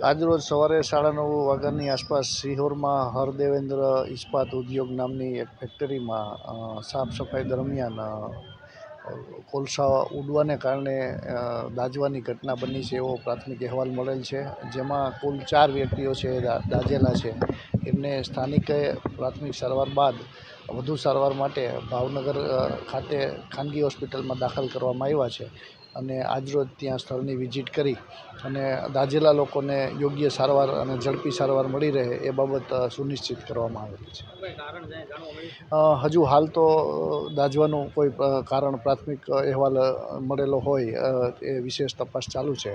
આજરોજ સવારે 9:30 વાગ્યાની આસપાસ સિહોરમાં હરદેવેન્દ્ર ઇસ્પાત ઉદ્યોગ નામની એક ફેક્ટરીમાં સાફ સફાઈ દરમિયાન કોલસા ઉડવાને કારણે દાઝવાની ઘટના બની છે એવો પ્રાથમિક અહેવાલ મળેલ છે, જેમાં કુલ 4 વ્યક્તિઓ છે દાઝેલા છે. એમને સ્થાનિકે પ્રાથમિક સારવાર બાદ વધુ સારવાર માટે ભાવનગર ખાતે ખાનગી હોસ્પિટલમાં દાખલ કરવામાં આવ્યા છે અને આજરોજ ત્યાં સ્થળની વિઝિટ કરી અને દાઝેલા લોકોને યોગ્ય સારવાર અને ઝડપી સારવાર મળી રહે એ બાબત સુનિશ્ચિત કરવામાં આવેલી છે. હજુ હાલ તો દાઝવાનું કોઈ કારણ પ્રાથમિક અહેવાલ મળેલો હોય એ વિશેષ તપાસ ચાલુ છે.